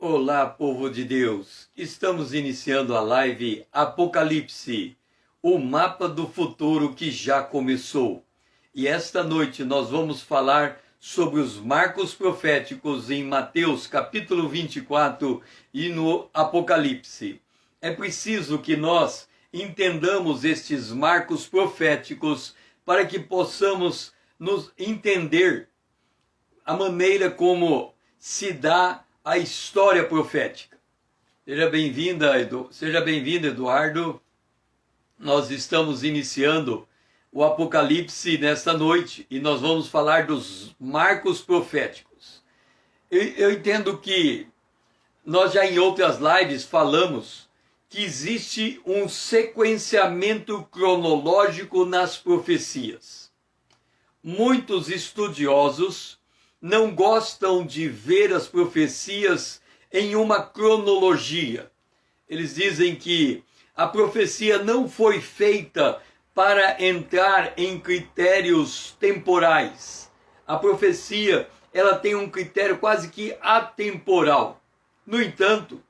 Olá, povo de Deus! Estamos iniciando a live Apocalipse, o mapa do futuro que já começou. E esta noite nós vamos falar sobre os marcos proféticos em Mateus capítulo 24 e no Apocalipse. É preciso que nós entendamos estes marcos proféticos para que possamos nos entender a maneira como se dá a história profética. Seja bem-vindo, Eduardo. Nós estamos iniciando o Apocalipse nesta noite e nós vamos falar dos marcos proféticos. Eu entendo que nós já em outras lives falamos que existe um sequenciamento cronológico nas profecias. Muitos estudiosos não gostam de ver as profecias em uma cronologia. Eles dizem que a profecia não foi feita para entrar em critérios temporais. A profecia, ela tem um critério quase que atemporal. No entanto,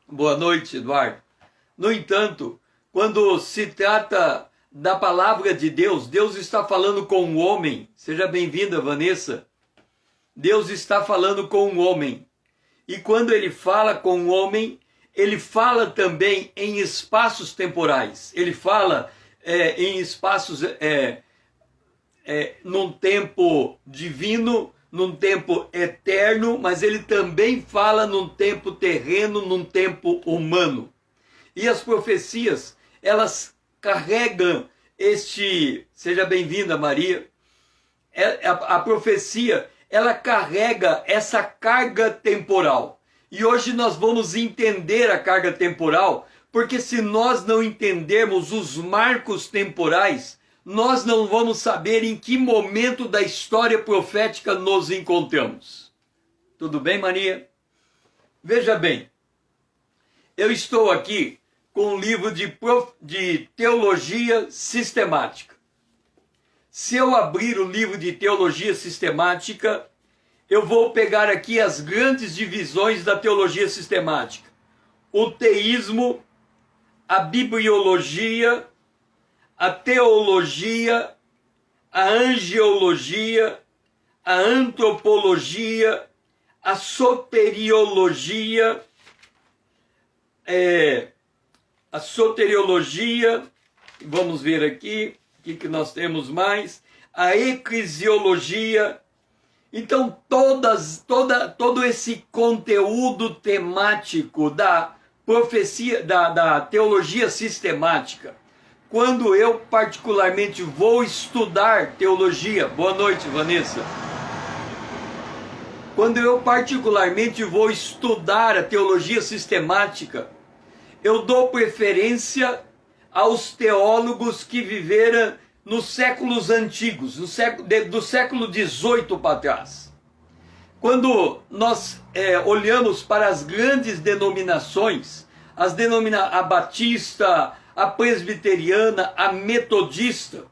boa noite, Eduardo. No entanto, quando se trata da palavra de Deus, Deus está falando com o homem. Seja bem-vinda, Vanessa. Deus está falando com o homem. E quando ele fala com o homem, ele fala também em espaços temporais. Ele fala em espaços, num tempo divino, num tempo eterno, mas ele também fala num tempo terreno, num tempo humano. E as profecias, elas carregam seja bem-vinda, Maria, a profecia, ela carrega essa carga temporal. E hoje nós vamos entender a carga temporal, porque se nós não entendermos os marcos temporais, nós não vamos saber em que momento da história profética nos encontramos. Tudo bem, Maria? Veja bem, eu estou aqui com um livro de teologia sistemática. Se eu abrir o livro de teologia sistemática, eu vou pegar aqui as grandes divisões da teologia sistemática. O teísmo, a bibliologia, a teologia, a angeologia, a antropologia, a soteriologia, vamos ver aqui, o que nós temos mais, a eclesiologia. Então, todo esse conteúdo temático da profecia, da teologia sistemática, quando eu particularmente vou estudar teologia, boa noite, Vanessa. Quando eu particularmente vou estudar a teologia sistemática, eu dou preferência aos teólogos que viveram nos séculos antigos, do século XVIII para trás. Quando nós olhamos para as grandes denominações, a batista, a presbiteriana, a metodista,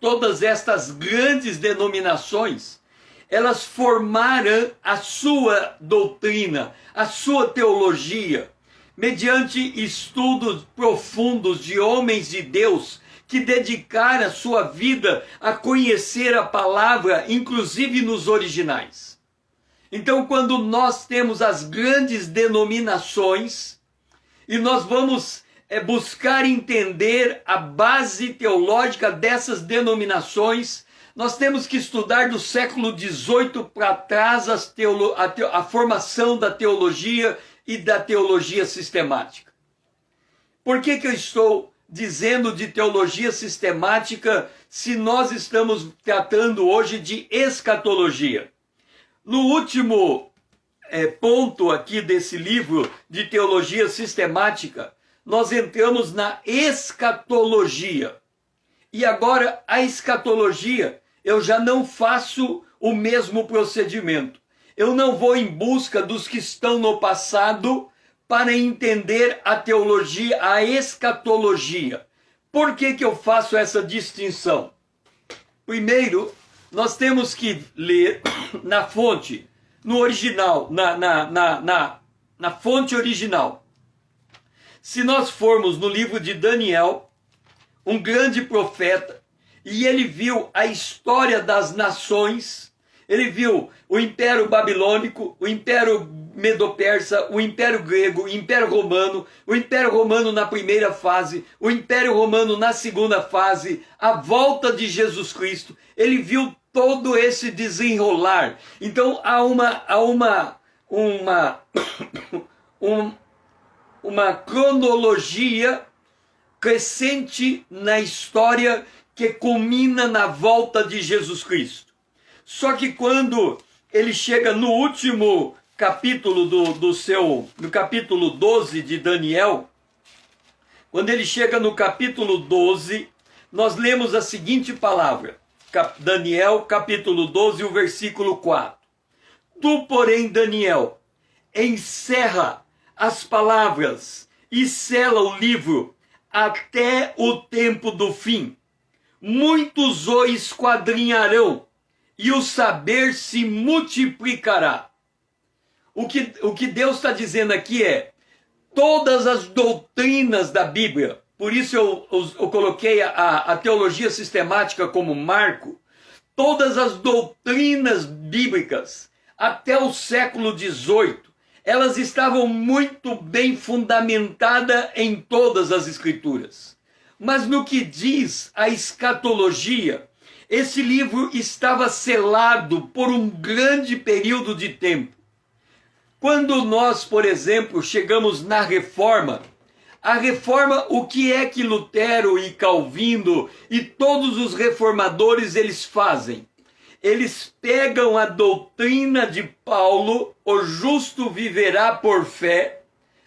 todas estas grandes denominações, elas formaram a sua doutrina, a sua teologia, mediante estudos profundos de homens de Deus que dedicaram a sua vida a conhecer a palavra, inclusive nos originais. Então, quando nós temos as grandes denominações e nós vamos buscar entender a base teológica dessas denominações, nós temos que estudar do século XVIII para trás a formação da teologia e da teologia sistemática. Por que eu estou dizendo de teologia sistemática se nós estamos tratando hoje de escatologia? No último ponto aqui desse livro de teologia sistemática, nós entramos na escatologia. E agora a escatologia, eu já não faço o mesmo procedimento. Eu não vou em busca dos que estão no passado para entender a teologia, a escatologia. Por que eu faço essa distinção? Primeiro, nós temos que ler na fonte no original, na fonte original. Se nós formos no livro de Daniel, um grande profeta, e ele viu a história das nações, ele viu o Império Babilônico, o Império Medo-Persa, o Império Grego, o Império Romano na primeira fase, o Império Romano na segunda fase, a volta de Jesus Cristo. Ele viu todo esse desenrolar. Então há uma cronologia crescente na história que culmina na volta de Jesus Cristo. Só que quando ele chega no último capítulo no capítulo 12 de Daniel, quando ele chega no capítulo 12, nós lemos a seguinte palavra, Daniel capítulo 12, o versículo 4. Tu, porém, Daniel, encerra as palavras e sela o livro até o tempo do fim. Muitos o esquadrinharão e o saber se multiplicará. O que Deus está dizendo aqui é, todas as doutrinas da Bíblia, por isso eu coloquei a teologia sistemática como marco, todas as doutrinas bíblicas, até o século XVIII, elas estavam muito bem fundamentadas em todas as escrituras. Mas no que diz a escatologia, esse livro estava selado por um grande período de tempo. Quando nós, por exemplo, chegamos na Reforma, a Reforma, o que é que Lutero e Calvino e todos os reformadores eles fazem? Eles pegam a doutrina de Paulo, o justo viverá por fé,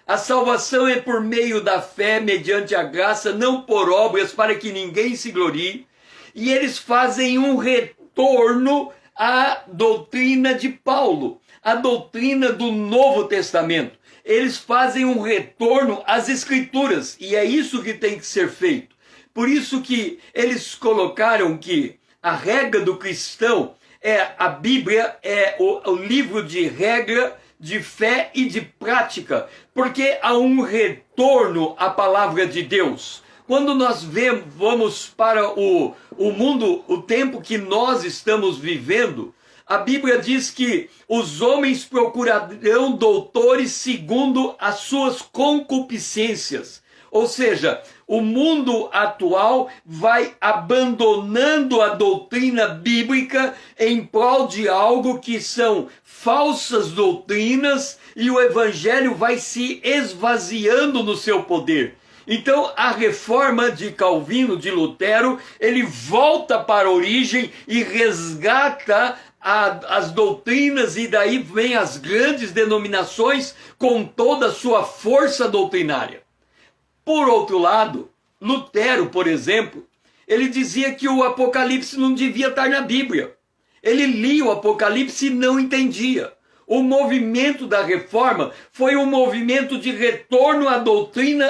a salvação é por meio da fé, mediante a graça, não por obras, para que ninguém se glorie, e eles fazem um retorno à doutrina de Paulo, a doutrina do Novo Testamento. Eles fazem um retorno às Escrituras, e é isso que tem que ser feito. Por isso que eles colocaram que a regra do cristão a Bíblia é o livro de regra, de fé e de prática, porque há um retorno à palavra de Deus. Quando nós vamos para o mundo, o tempo que nós estamos vivendo, a Bíblia diz que os homens procurarão doutores segundo as suas concupiscências. Ou seja, o mundo atual vai abandonando a doutrina bíblica em prol de algo que são falsas doutrinas e o evangelho vai se esvaziando no seu poder. Então a reforma de Calvino, de Lutero, ele volta para a origem e resgata as doutrinas, e daí vem as grandes denominações com toda a sua força doutrinária. Por outro lado, Lutero, por exemplo, ele dizia que o Apocalipse não devia estar na Bíblia. Ele lia o Apocalipse e não entendia. O movimento da reforma foi um movimento de retorno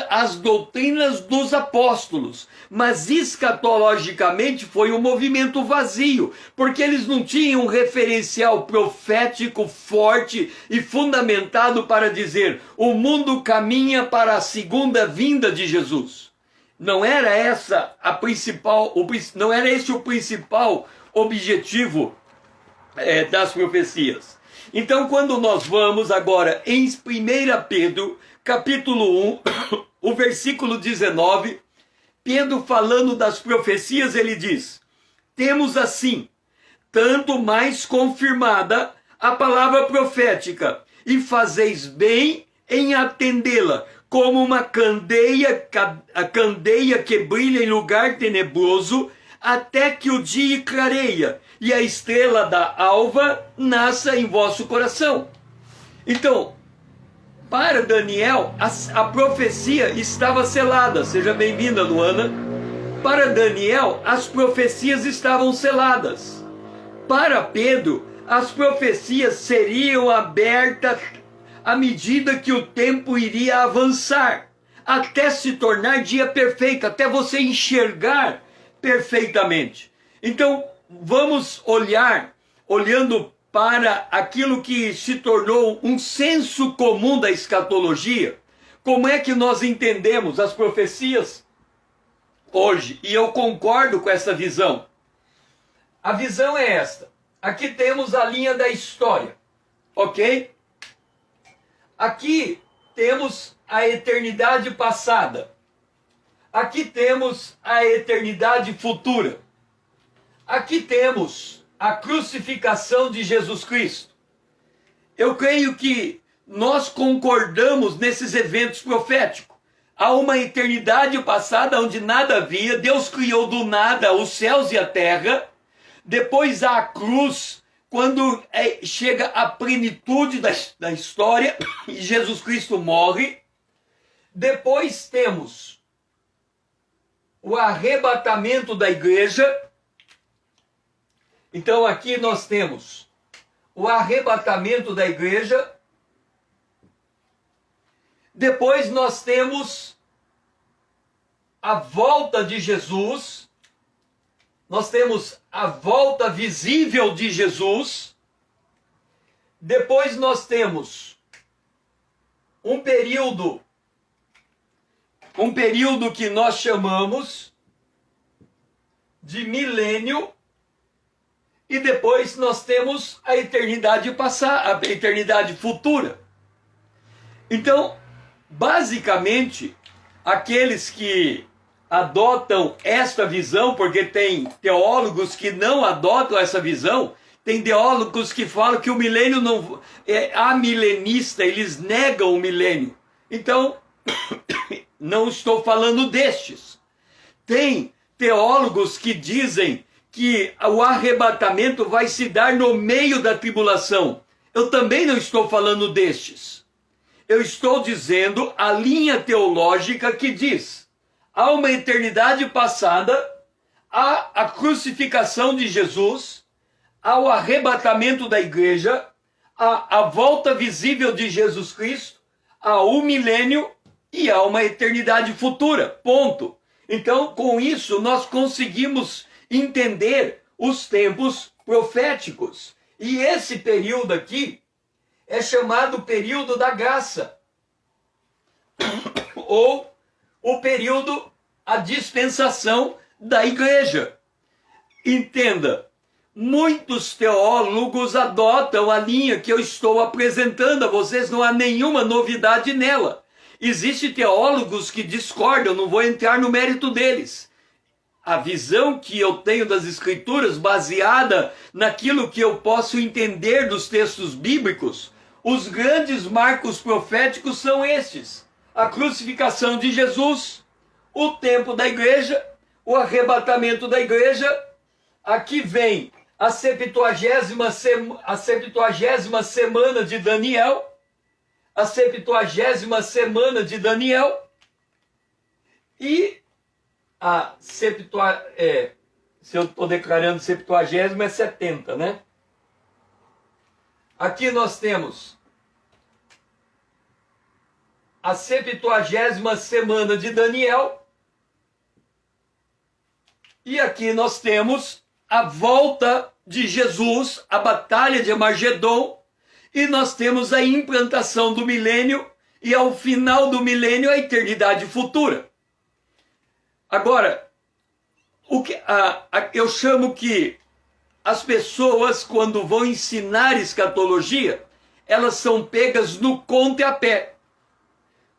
às doutrinas dos apóstolos. Mas escatologicamente foi um movimento vazio, porque eles não tinham um referencial profético forte e fundamentado para dizer: o mundo caminha para a segunda vinda de Jesus. Não era esse o principal objetivo das profecias. Então, quando nós vamos agora em 1 Pedro, capítulo 1, o versículo 19, Pedro falando das profecias, ele diz: temos assim, tanto mais confirmada a palavra profética, e fazeis bem em atendê-la, como uma candeia que brilha em lugar tenebroso, até que o dia clareia e a estrela da alva nasça em vosso coração. Então, para Daniel, a profecia estava selada. Seja bem-vinda, Luana. Para Daniel, as profecias estavam seladas. Para Pedro, as profecias seriam abertas à medida que o tempo iria avançar, até se tornar dia perfeito, até você enxergar perfeitamente. Então, vamos olhando para aquilo que se tornou um senso comum da escatologia, como é que nós entendemos as profecias hoje? E eu concordo com essa visão. A visão é esta. Aqui temos a linha da história, ok? Aqui temos a eternidade passada. Aqui temos a eternidade futura. Aqui temos a crucificação de Jesus Cristo. Eu creio que nós concordamos nesses eventos proféticos. Há uma eternidade passada onde nada havia, Deus criou do nada os céus e a terra. Depois há a cruz, quando chega a plenitude da história e Jesus Cristo morre. Depois temos o arrebatamento da igreja. Então aqui nós temos o arrebatamento da igreja. Depois nós temos a volta de Jesus. Nós temos a volta visível de Jesus. Depois nós temos um período que nós chamamos de milênio. E depois nós temos a eternidade passada, a eternidade futura. Então, basicamente, aqueles que adotam esta visão, porque tem teólogos que não adotam essa visão, tem teólogos que falam que o milênio não é amilenista, eles negam o milênio. Então, não estou falando destes. Tem teólogos que dizem que o arrebatamento vai se dar no meio da tribulação. Eu também não estou falando destes. Eu estou dizendo a linha teológica que diz: há uma eternidade passada, há a crucificação de Jesus, há o arrebatamento da igreja, há a volta visível de Jesus Cristo, há o milênio e há uma eternidade futura. Ponto. Então, com isso, nós conseguimos entender os tempos proféticos. E esse período aqui é chamado período da graça, ou o período, a dispensação da igreja. Entenda, muitos teólogos adotam a linha que eu estou apresentando a vocês, não há nenhuma novidade nela. Existem teólogos que discordam, não vou entrar no mérito deles. A visão que eu tenho das Escrituras, baseada naquilo que eu posso entender dos textos bíblicos, os grandes marcos proféticos são estes: a crucificação de Jesus, o tempo da igreja, o arrebatamento da igreja. Aqui vem a 70ª semana de Daniel, a 70ª semana de Daniel, e a se eu estou declarando 70ª, é 70, né? Aqui nós temos a 70ª semana de Daniel, e aqui nós temos a volta de Jesus, a batalha de Armagedon, e nós temos a implantação do milênio, e ao final do milênio a eternidade futura. Agora, eu chamo que as pessoas, quando vão ensinar escatologia, elas são pegas no contrapé.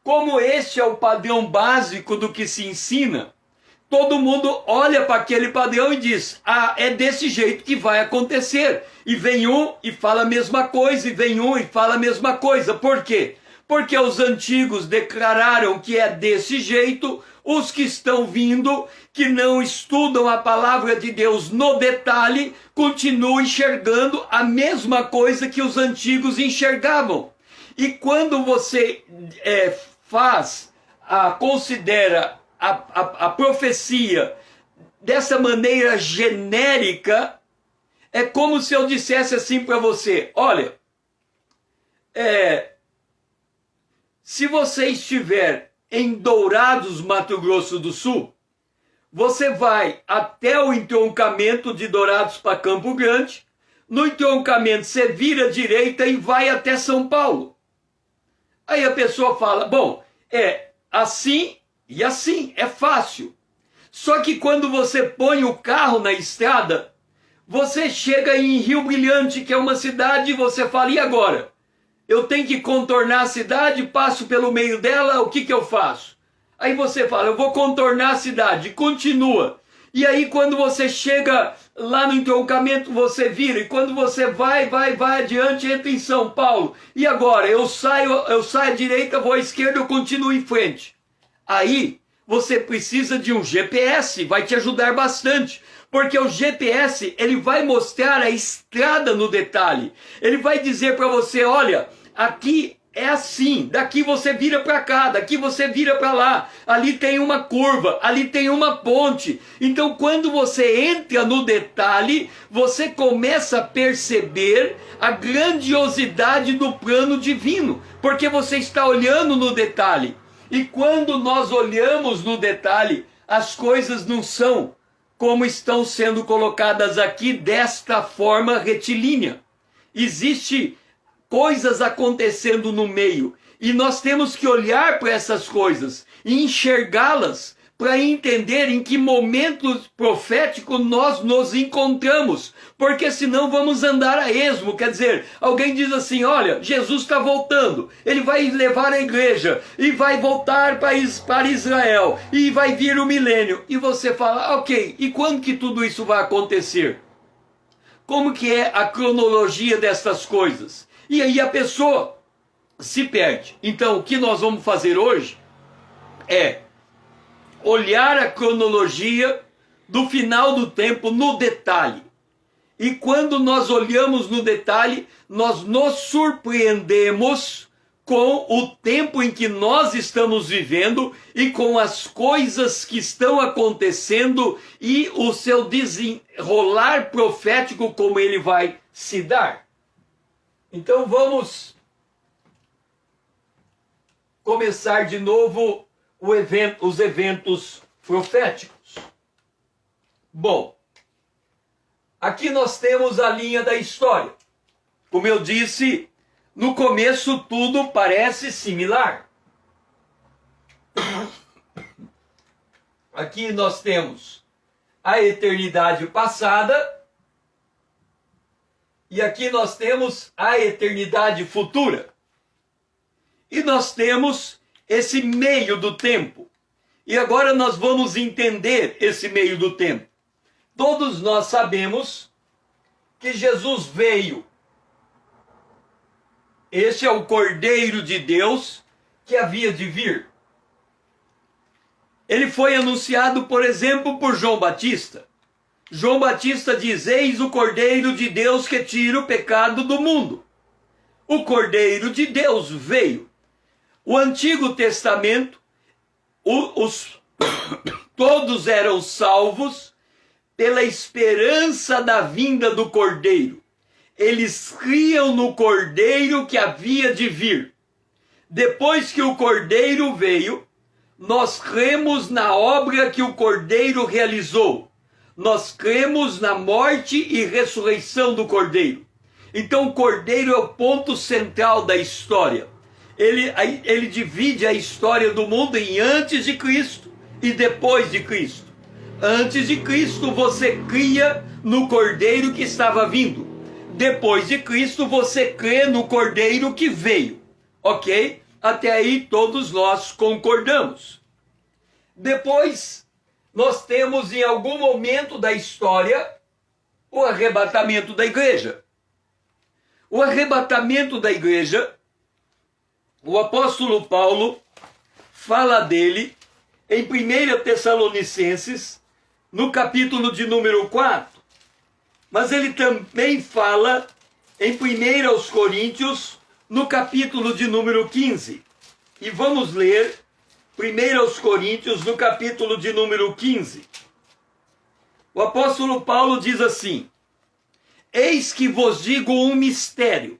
Como este é o padrão básico do que se ensina, todo mundo olha para aquele padrão e diz: ah, é desse jeito que vai acontecer. E vem um e fala a mesma coisa, e vem um e fala a mesma coisa. Por quê? Porque os antigos declararam que é desse jeito. Os que estão vindo, que não estudam a palavra de Deus no detalhe, continuam enxergando a mesma coisa que os antigos enxergavam. E quando você considera a profecia dessa maneira genérica, é como se eu dissesse assim para você: olha, se você estiver em Dourados, Mato Grosso do Sul, você vai até o entroncamento de Dourados para Campo Grande, No entroncamento você vira à direita e vai até São Paulo. Aí a pessoa fala, bom, é assim e assim, é fácil. Só que quando você põe o carro na estrada, você chega em Rio Brilhante, que é uma cidade, e você fala, e agora? Eu tenho que contornar a cidade, passo pelo meio dela, o que eu faço? Aí você fala, eu vou contornar a cidade, continua. E aí quando você chega lá no entroncamento, você vira, e quando você vai adiante, entra em São Paulo. E agora? Eu saio à direita, vou à esquerda, eu continuo em frente. Aí você precisa de um GPS, vai te ajudar bastante. Porque o GPS, ele vai mostrar a estrada no detalhe. Ele vai dizer para você, olha, aqui é assim, daqui você vira para cá, daqui você vira para lá, ali tem uma curva, ali tem uma ponte. Então quando você entra no detalhe, você começa a perceber a grandiosidade do plano divino, porque você está olhando no detalhe. E quando nós olhamos no detalhe, as coisas não são como estão sendo colocadas aqui desta forma retilínea. Existe coisas acontecendo no meio e nós temos que olhar para essas coisas e enxergá-las para entender em que momento profético nós nos encontramos, porque senão vamos andar a esmo. Quer dizer, alguém diz assim, olha, Jesus está voltando, ele vai levar a igreja e vai voltar para Israel e vai vir o milênio, e você fala, ok, e quando que tudo isso vai acontecer? Como que é a cronologia dessas coisas? E aí a pessoa se perde. Então o que nós vamos fazer hoje é olhar a cronologia do final do tempo no detalhe. E quando nós olhamos no detalhe, nós nos surpreendemos com o tempo em que nós estamos vivendo e com as coisas que estão acontecendo e o seu desenrolar profético, como ele vai se dar. Então vamos começar de novo os eventos proféticos. Bom, aqui nós temos a linha da história. Como eu disse, no começo tudo parece similar. Aqui nós temos a eternidade passada e aqui nós temos a eternidade futura. E nós temos esse meio do tempo. E agora nós vamos entender esse meio do tempo. Todos nós sabemos que Jesus veio. Este é o Cordeiro de Deus que havia de vir. Ele foi anunciado, por exemplo, por João Batista. João Batista diz, eis o Cordeiro de Deus que tira o pecado do mundo. O Cordeiro de Deus veio. O Antigo Testamento, todos eram salvos pela esperança da vinda do Cordeiro. Eles criam no Cordeiro que havia de vir. Depois que o Cordeiro veio, nós cremos na obra que o Cordeiro realizou. Nós cremos na morte e ressurreição do Cordeiro. Então o Cordeiro é o ponto central da história. Ele divide a história do mundo em antes de Cristo e depois de Cristo. Antes de Cristo você cria no Cordeiro que estava vindo. Depois de Cristo você crê no Cordeiro que veio. Ok? Até aí todos nós concordamos. Depois nós temos em algum momento da história o arrebatamento da igreja. O arrebatamento da igreja, o apóstolo Paulo fala dele em 1 Tessalonicenses, no capítulo de número 4. Mas ele também fala em 1 Coríntios, no capítulo de número 15. E vamos ler 1 Coríntios, no capítulo de número 15. O apóstolo Paulo diz assim, eis que vos digo um mistério.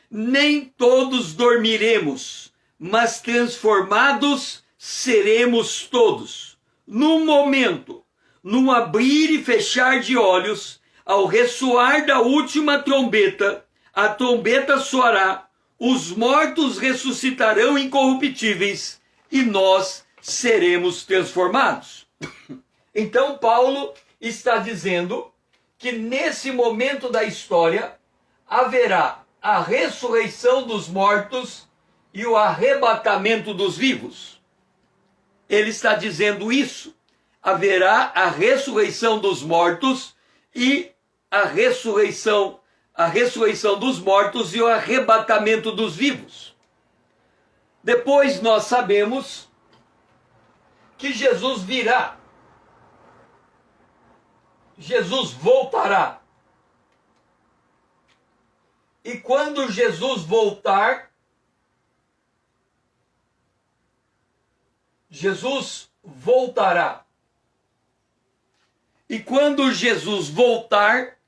Nem todos dormiremos, mas transformados seremos todos. Num momento, num abrir e fechar de olhos, ao ressoar da última trombeta, a trombeta soará, os mortos ressuscitarão incorruptíveis e nós seremos transformados. Então Paulo está dizendo que nesse momento da história haverá a ressurreição dos mortos e o arrebatamento dos vivos. Ele está dizendo isso. Haverá a ressurreição dos mortos e a ressurreição dos mortos e o arrebatamento dos vivos. Depois nós sabemos que Jesus virá. Jesus voltará. E quando Jesus voltar, Jesus voltará. E quando Jesus voltar,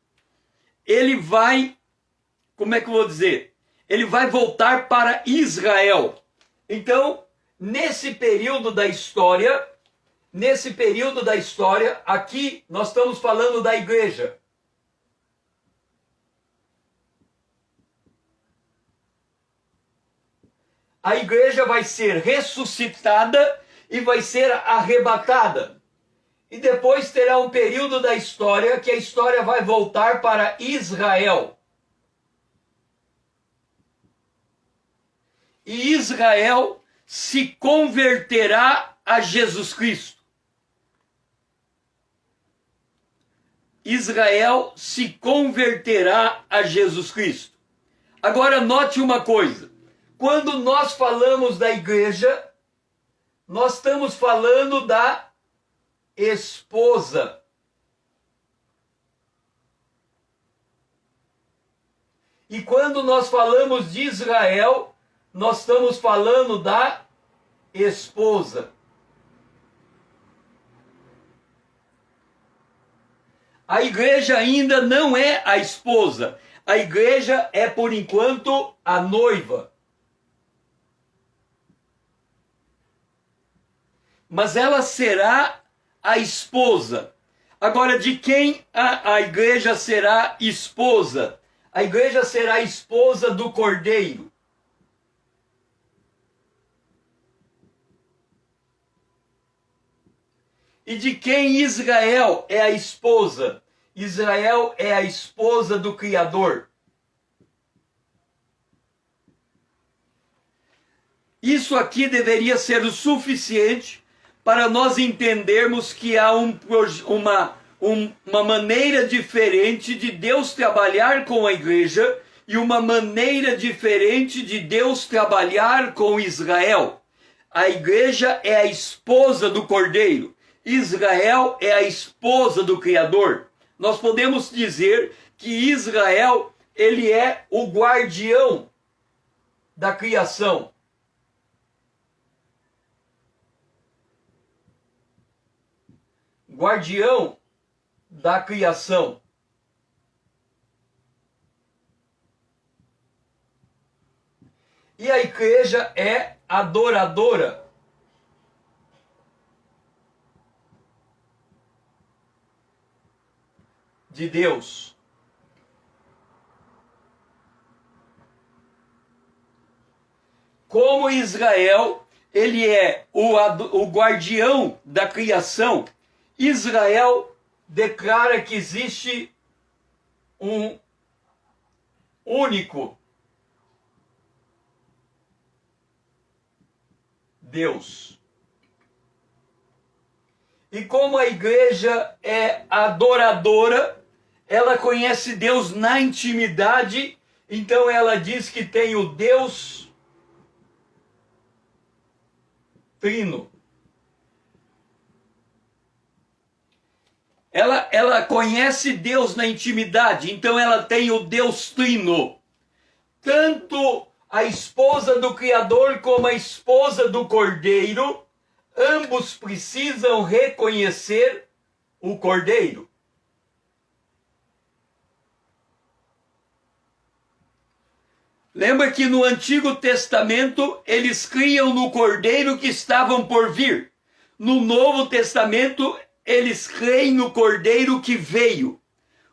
ele vai, como é que eu vou dizer? Ele vai voltar para Israel. Então, nesse período da história, aqui nós estamos falando da igreja. A igreja vai ser ressuscitada e vai ser arrebatada. E depois terá um período da história que a história vai voltar para Israel. E Israel se converterá a Jesus Cristo. Israel se converterá a Jesus Cristo. Agora note uma coisa. Quando nós falamos da igreja, nós estamos falando da esposa. E quando nós falamos de Israel, nós estamos falando da esposa. A igreja ainda não é a esposa. A igreja é, por enquanto, a noiva. Mas ela será a esposa. Agora, de quem a igreja será esposa? A igreja será esposa do Cordeiro. E de quem Israel é a esposa? Israel é a esposa do Criador. Isso aqui deveria ser o suficiente para nós entendermos que há uma maneira diferente de Deus trabalhar com a igreja e uma maneira diferente de Deus trabalhar com Israel. A igreja é a esposa do Cordeiro. Israel é a esposa do Criador. Nós podemos dizer que Israel, ele é o guardião da criação. Guardião da criação. E a igreja é adoradora. De Deus. Como Israel, ele é o guardião da criação, Israel declara que existe um único Deus. E como a igreja é adoradora, ela conhece Deus na intimidade, então ela diz que tem o Deus Trino. Ela conhece Deus na intimidade, então ela tem o Deus Trino. Tanto a esposa do Criador como a esposa do Cordeiro, ambos precisam reconhecer o Cordeiro. Lembra que no Antigo Testamento eles criam no Cordeiro que estavam por vir. No Novo Testamento eles creem no Cordeiro que veio.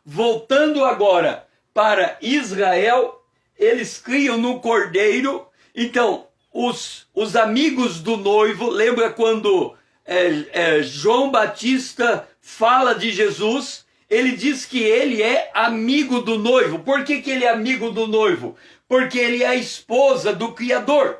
voltando agora para Israel, eles criam no cordeiro. Então, os amigos do noivo, lembra quando João Batista fala de Jesus? Ele diz que ele é amigo do noivo. Por que ele é amigo do noivo? Porque ele é a esposa do Criador.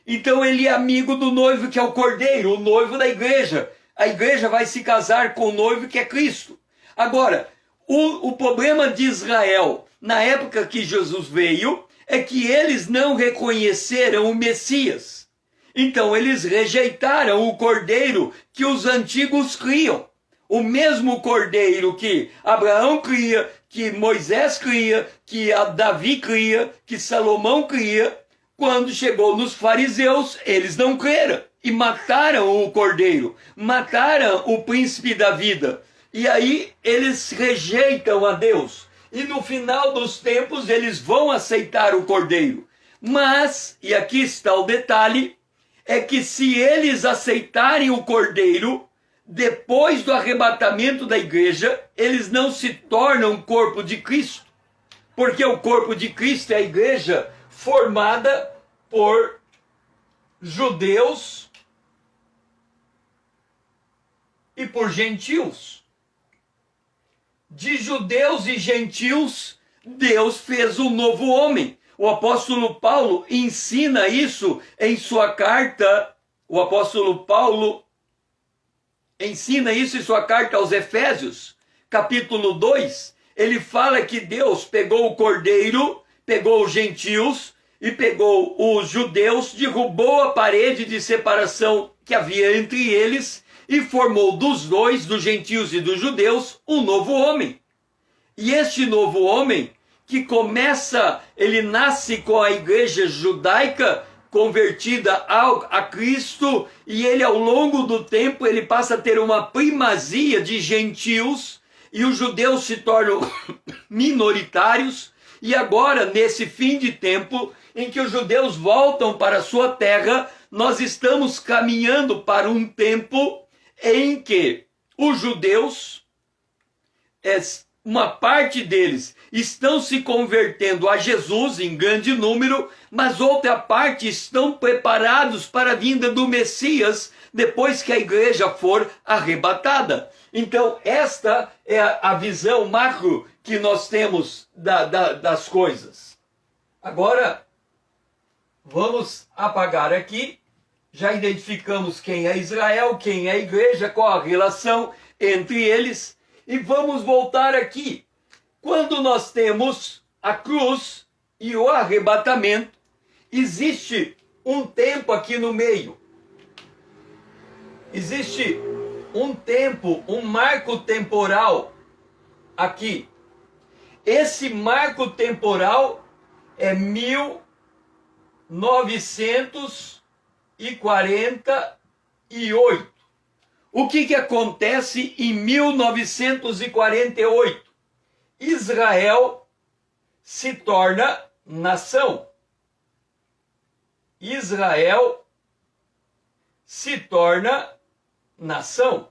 Então ele é amigo do noivo, que é o cordeiro, o noivo da igreja. A igreja vai se casar com o noivo, que é Cristo. Agora, o problema de Israel, na época que Jesus veio, é que eles não reconheceram o Messias. Então eles rejeitaram o cordeiro que os antigos criam. O mesmo cordeiro que Abraão cria, que Moisés cria, que Davi cria, que Salomão cria. Quando chegou nos fariseus, eles não creram e mataram o cordeiro, mataram o príncipe da vida. E aí eles rejeitam a Deus. E no final dos tempos eles vão aceitar o cordeiro. Mas, e aqui está o detalhe, é que se eles aceitarem o cordeiro, depois do arrebatamento da igreja, eles não se tornam o corpo de Cristo. Porque o corpo de Cristo é a igreja formada por judeus e por gentios. De judeus e gentios, Deus fez um novo homem. O apóstolo Paulo ensina isso em sua carta. O apóstolo Paulo ensina isso em sua carta aos Efésios, capítulo 2. Ele fala que Deus pegou o cordeiro, pegou os gentios e pegou os judeus, derrubou a parede de separação que havia entre eles e formou dos dois, dos gentios e dos judeus, um novo homem. E este novo homem, que ele nasce com a igreja judaica convertida a Cristo, e ele ao longo do tempo ele passa a ter uma primazia de gentios, e os judeus se tornam minoritários, e agora nesse fim de tempo, em que os judeus voltam para a sua terra, nós estamos caminhando para um tempo em que os judeus, uma parte deles, estão se convertendo a Jesus em grande número, mas outra parte estão preparados para a vinda do Messias depois que a igreja for arrebatada. Então, esta é a visão macro que nós temos das coisas. Agora, vamos apagar aqui. Já identificamos quem é Israel, quem é a igreja, qual a relação entre eles. E vamos voltar aqui. Quando nós temos a cruz e o arrebatamento, existe um tempo aqui no meio. Existe um tempo, um marco temporal aqui. Esse marco temporal é 1948. O que acontece em 1948? Israel se torna nação. Israel se torna nação.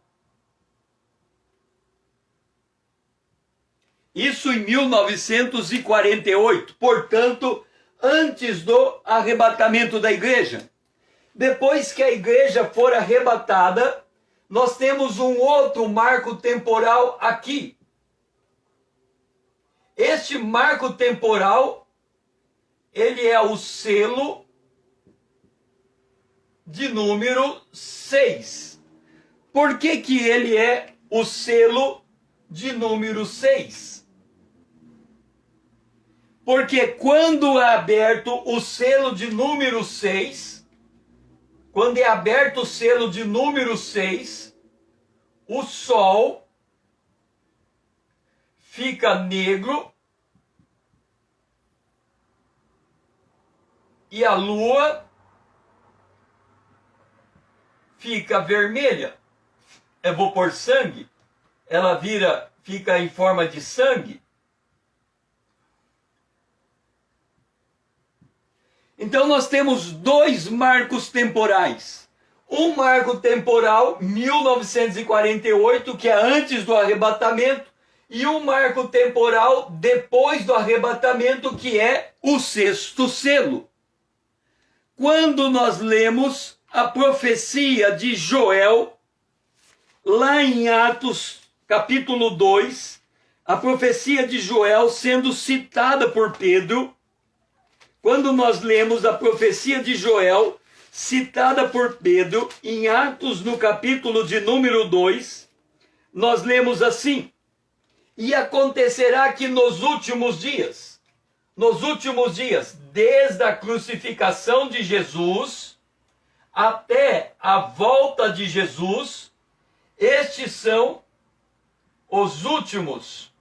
Isso em 1948, portanto, antes do arrebatamento da igreja. Depois que a igreja for arrebatada, nós temos um outro marco temporal aqui. Este marco temporal, ele é o selo de número 6. Por que ele é o selo de número 6? Porque quando é aberto o selo de número 6, quando é aberto o selo de número 6, o sol fica negro e a lua fica vermelha. Eu vou pôr sangue, ela fica em forma de sangue. Então nós temos dois marcos temporais. Um marco temporal, 1948, que é antes do arrebatamento, e um marco temporal depois do arrebatamento, que é o sexto selo. Quando nós lemos a profecia de Joel, lá em Atos capítulo 2, a profecia de Joel sendo citada por Pedro, quando nós lemos a profecia de Joel, citada por Pedro, em Atos no capítulo de número 2, nós lemos assim: e acontecerá que nos últimos dias, desde a crucificação de Jesus até a volta de Jesus, estes são os últimos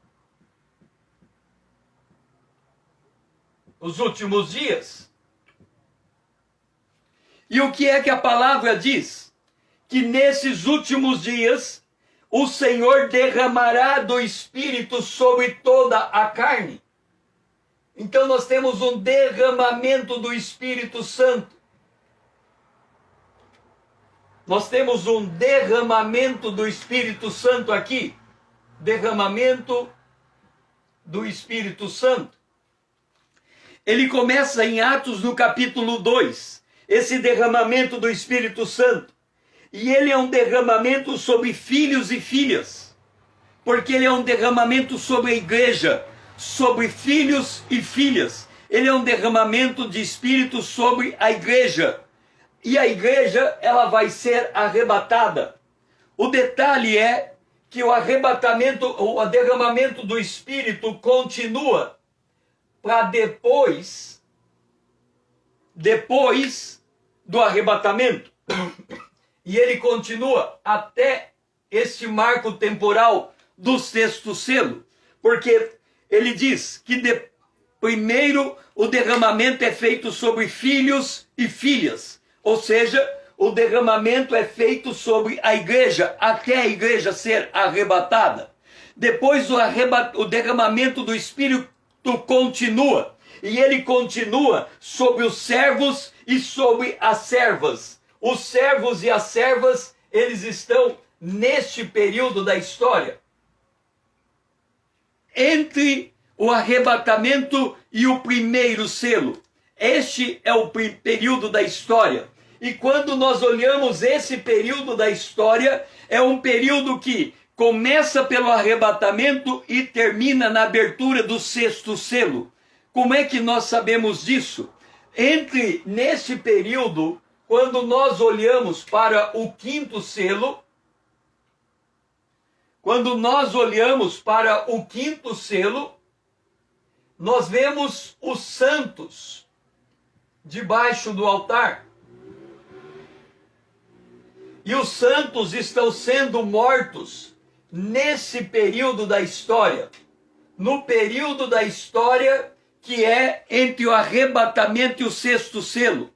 dias. E o que é que a palavra diz? Que nesses últimos dias o Senhor derramará do Espírito sobre toda a carne. Então nós temos um derramamento do Espírito Santo. Nós temos um derramamento do Espírito Santo aqui. Derramamento do Espírito Santo. Ele começa em Atos no capítulo 2. Esse derramamento do Espírito Santo. E ele é um derramamento sobre filhos e filhas. Porque ele é um derramamento sobre a igreja. Sobre filhos e filhas. Ele é um derramamento de Espírito sobre a igreja. E a igreja, ela vai ser arrebatada. O detalhe é que o derramamento do Espírito continua para depois do arrebatamento. E ele continua até este marco temporal do sexto selo. Porque ele diz que primeiro o derramamento é feito sobre filhos e filhas. Ou seja, o derramamento é feito sobre a igreja, até a igreja ser arrebatada. Depois o derramamento do Espírito continua. E ele continua sobre os servos e sobre as servas. Os servos e as servas, eles estão neste período da história. Entre o arrebatamento e o primeiro selo. Este é o período da história. E quando nós olhamos esse período da história, é um período que começa pelo arrebatamento e termina na abertura do sexto selo. Como é que nós sabemos disso? Nesse período, quando nós olhamos para o quinto selo, nós vemos os santos debaixo do altar. E os santos estão sendo mortos nesse período da história. No período da história que é entre o arrebatamento e o sexto selo.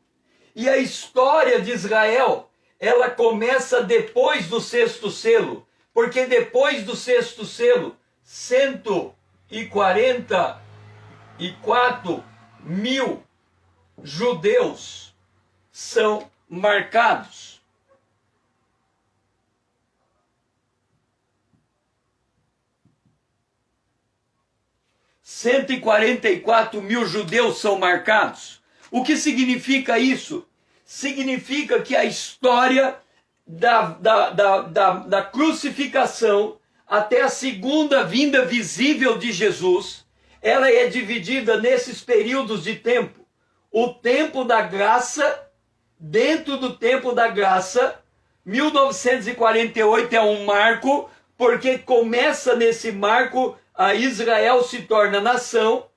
E a história de Israel, ela começa depois do sexto selo. Porque depois do sexto selo, 144 mil judeus são marcados. 144 mil judeus são marcados. O que significa isso? Significa que a história da crucificação até a segunda vinda visível de Jesus, ela é dividida nesses períodos de tempo. O tempo da graça, dentro do tempo da graça, 1948 é um marco, porque começa nesse marco, a Israel se torna nação,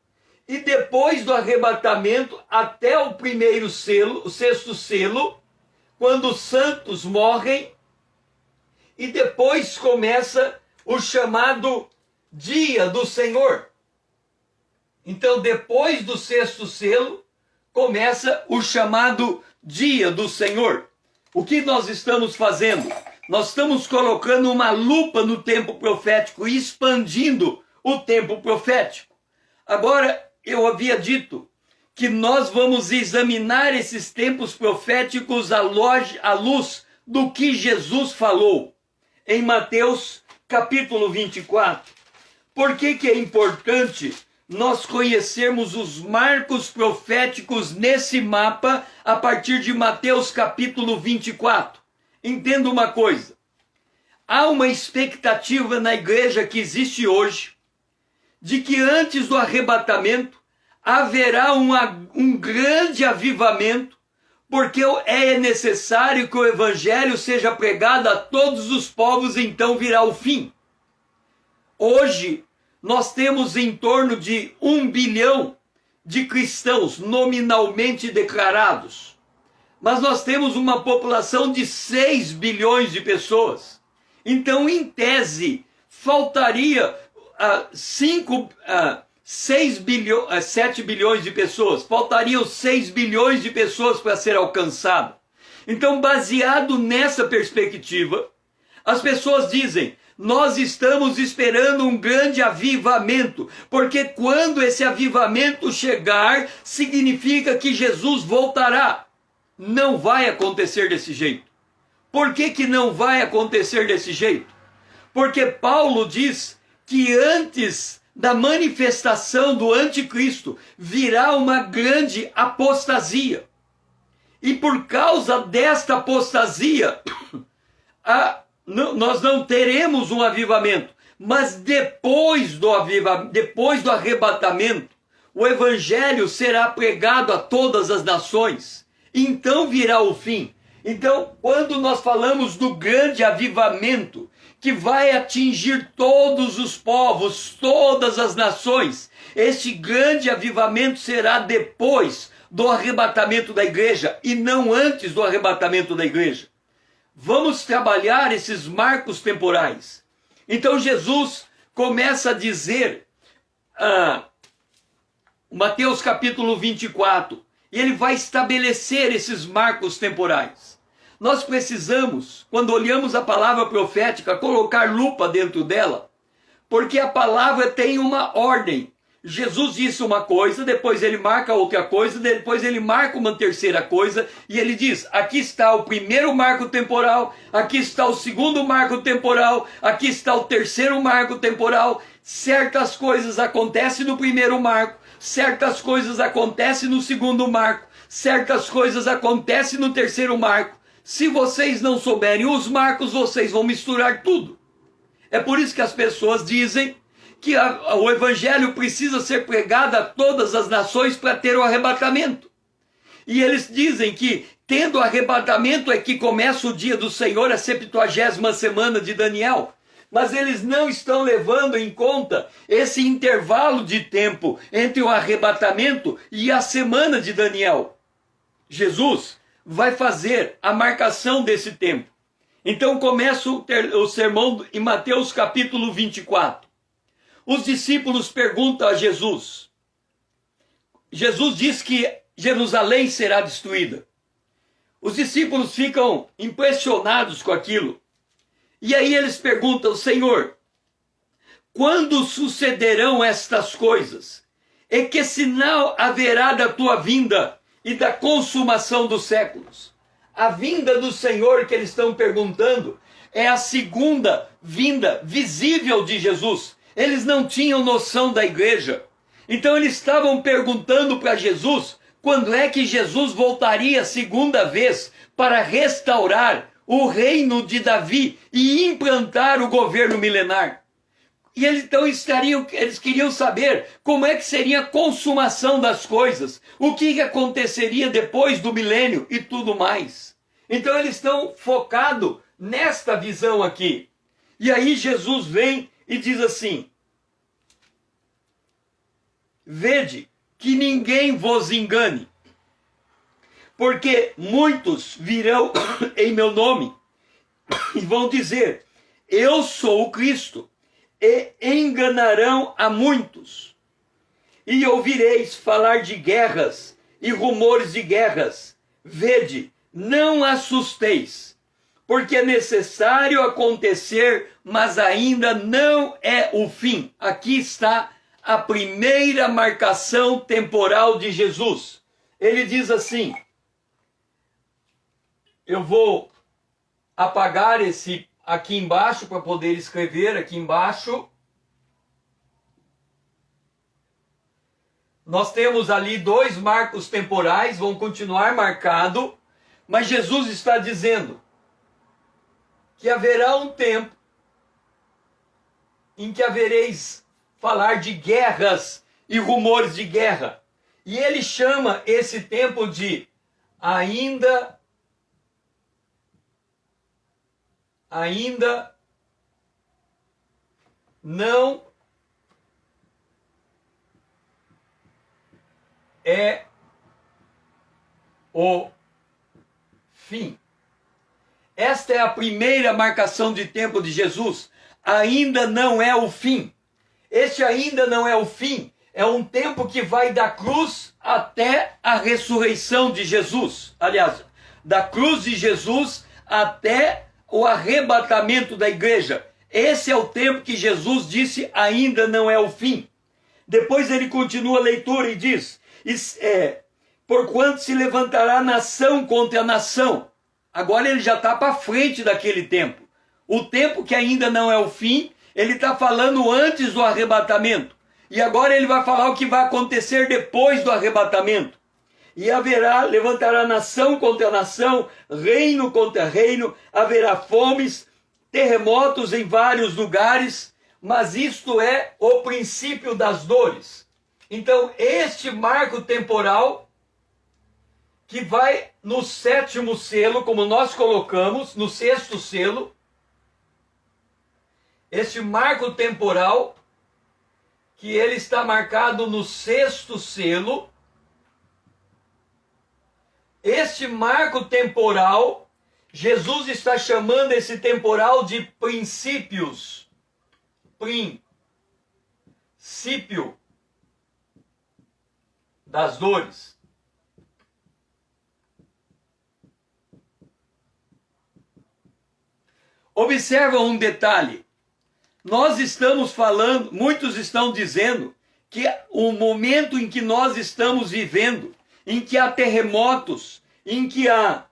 e depois do arrebatamento, até o primeiro selo, o sexto selo, quando os santos morrem, e depois começa o chamado Dia do Senhor. Então, depois do sexto selo, começa o chamado Dia do Senhor. O que nós estamos fazendo? Nós estamos colocando uma lupa no tempo profético e expandindo o tempo profético. Agora, eu havia dito que nós vamos examinar esses tempos proféticos à luz do que Jesus falou em Mateus capítulo 24. Por que é importante nós conhecermos os marcos proféticos nesse mapa a partir de Mateus capítulo 24? Entenda uma coisa. Há uma expectativa na igreja que existe hoje de que antes do arrebatamento haverá um grande avivamento, porque é necessário que o evangelho seja pregado a todos os povos, então virá o fim. Hoje nós temos em torno de 1 bilhão de cristãos nominalmente declarados, mas nós temos uma população de 6 bilhões de pessoas. Então, em tese, faltaria 7 bilhões de pessoas, faltariam 6 bilhões de pessoas para ser alcançado. Então, baseado nessa perspectiva, as pessoas dizem: nós estamos esperando um grande avivamento, porque quando esse avivamento chegar, significa que Jesus voltará. Não vai acontecer desse jeito. Por que não vai acontecer desse jeito? Porque Paulo diz que antes da manifestação do anticristo virá uma grande apostasia. E por causa desta apostasia, nós não teremos um avivamento. Mas depois do arrebatamento, o evangelho será pregado a todas as nações. Então virá o fim. Então, quando nós falamos do grande avivamento, que vai atingir todos os povos, todas as nações, este grande avivamento será depois do arrebatamento da igreja e não antes do arrebatamento da igreja. Vamos trabalhar esses marcos temporais. Então Jesus começa a dizer, Mateus capítulo 24, e ele vai estabelecer esses marcos temporais. Nós precisamos, quando olhamos a palavra profética, colocar lupa dentro dela, porque a palavra tem uma ordem. Jesus disse uma coisa, depois ele marca outra coisa, depois ele marca uma terceira coisa, e ele diz: aqui está o primeiro marco temporal, aqui está o segundo marco temporal, aqui está o terceiro marco temporal. Certas coisas acontecem no primeiro marco, certas coisas acontecem no segundo marco, certas coisas acontecem no terceiro marco. Se vocês não souberem os marcos, vocês vão misturar tudo. É por isso que as pessoas dizem que o evangelho precisa ser pregado a todas as nações para ter o arrebatamento. E eles dizem que, tendo o arrebatamento, é que começa o dia do Senhor, a 70ª semana de Daniel. Mas eles não estão levando em conta esse intervalo de tempo entre o arrebatamento e a semana de Daniel. Jesus vai fazer a marcação desse tempo. Então começa o sermão em Mateus capítulo 24. Os discípulos perguntam a Jesus. Jesus diz que Jerusalém será destruída. Os discípulos ficam impressionados com aquilo. E aí eles perguntam: Senhor, quando sucederão estas coisas? E que sinal haverá da tua vinda e da consumação dos séculos? A vinda do Senhor que eles estão perguntando é a segunda vinda visível de Jesus. Eles não tinham noção da igreja. Então eles estavam perguntando para Jesus quando é que Jesus voltaria a segunda vez para restaurar o reino de Davi e implantar o governo milenar. E eles queriam saber como é que seria a consumação das coisas, o que aconteceria depois do milênio e tudo mais. Então eles estão focados nesta visão aqui. E aí Jesus vem e diz assim: vede que ninguém vos engane, porque muitos virão em meu nome e vão dizer: eu sou o Cristo, e enganarão a muitos. E ouvireis falar de guerras e rumores de guerras. Vede, não assusteis, porque é necessário acontecer, mas ainda não é o fim. Aqui está a primeira marcação temporal de Jesus. Ele diz assim, eu vou apagar esse aqui embaixo para poder escrever aqui embaixo. Nós temos ali dois marcos temporais, vão continuar marcados, mas Jesus está dizendo que haverá um tempo em que havereis falar de guerras e rumores de guerra. E ele chama esse tempo de ainda não é o fim. Esta é a primeira marcação de tempo de Jesus. Ainda não é o fim. Este ainda não é o fim. É um tempo que vai da cruz até a ressurreição de Jesus. Aliás, da cruz de Jesus até o arrebatamento da igreja. Esse é o tempo que Jesus disse ainda não é o fim. Depois ele continua a leitura e diz: porquanto se levantará nação contra nação. Agora ele já está para frente daquele tempo. O tempo que ainda não é o fim, ele está falando antes do arrebatamento. E agora ele vai falar o que vai acontecer depois do arrebatamento. E levantará nação contra nação, reino contra reino, haverá fomes, terremotos em vários lugares, mas isto é o princípio das dores. Então, este marco temporal, que vai no sétimo selo, como nós colocamos, no sexto selo, este marco temporal, que ele está marcado no sexto selo, este marco temporal, Jesus está chamando esse temporal de princípios. Princípio das dores. Observa um detalhe. Nós estamos falando, muitos estão dizendo que o momento em que nós estamos vivendo, em que há terremotos, em que há,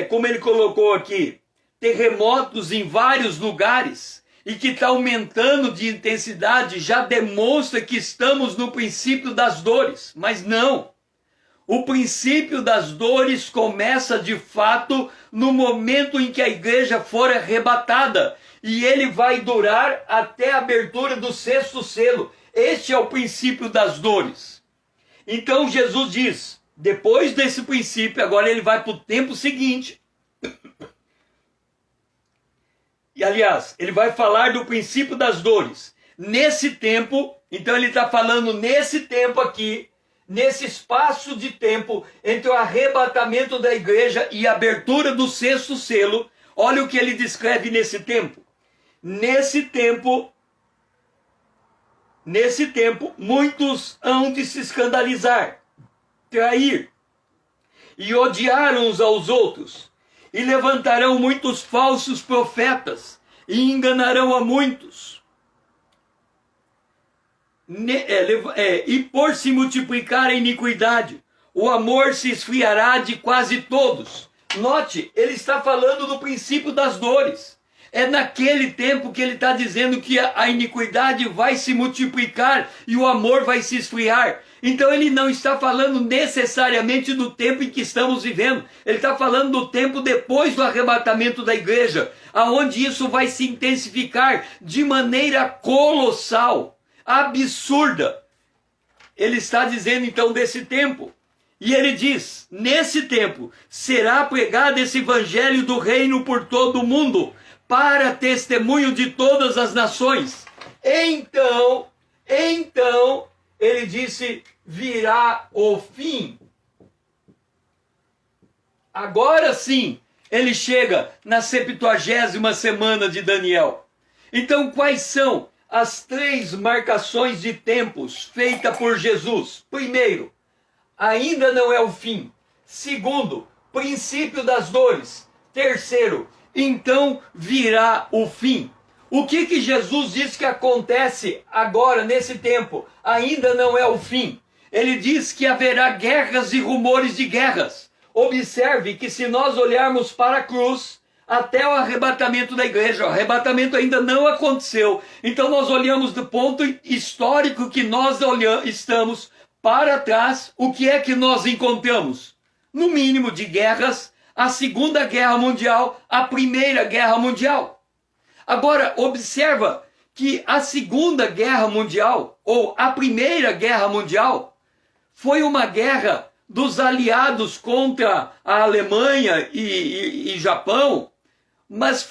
como ele colocou aqui, terremotos em vários lugares, e que está aumentando de intensidade, já demonstra que estamos no princípio das dores. Mas não. O princípio das dores começa de fato no momento em que a igreja for arrebatada. E ele vai durar até a abertura do sexto selo. Este é o princípio das dores. Então Jesus diz, depois desse princípio, agora ele vai para o tempo seguinte. E aliás, ele vai falar do princípio das dores. Nesse tempo, então ele está falando nesse tempo aqui, nesse espaço de tempo entre o arrebatamento da igreja e a abertura do sexto selo. Olha o que ele descreve nesse tempo. Nesse tempo, muitos hão de se escandalizar, trair e odiar uns aos outros, e levantarão muitos falsos profetas e enganarão a muitos. E por se multiplicar a iniquidade, o amor se esfriará de quase todos. Note, ele está falando do princípio das dores. É naquele tempo que ele está dizendo que a iniquidade vai se multiplicar e o amor vai se esfriar. Então ele não está falando necessariamente do tempo em que estamos vivendo. Ele está falando do tempo depois do arrebatamento da igreja, aonde isso vai se intensificar de maneira colossal, absurda. Ele está dizendo então desse tempo. E ele diz, nesse tempo será pregado esse evangelho do reino por todo o mundo, para testemunho de todas as nações. Então, ele disse, virá o fim. Agora sim, ele chega na 70ª semana de Daniel. Então, quais são as 3 marcações de tempos feitas por Jesus? Primeiro, ainda não é o fim. Segundo, princípio das dores. Terceiro, então virá o fim. O que Jesus diz que acontece agora, nesse tempo? Ainda não é o fim. Ele diz que haverá guerras e rumores de guerras. Observe que se nós olharmos para a cruz, até o arrebatamento da igreja, o arrebatamento ainda não aconteceu. Então nós olhamos do ponto histórico que nós estamos para trás, o que é que nós encontramos? No mínimo de guerras, a Segunda Guerra Mundial, a Primeira Guerra Mundial. Agora, observa que a Segunda Guerra Mundial, ou a Primeira Guerra Mundial, foi uma guerra dos aliados contra a Alemanha e Japão, mas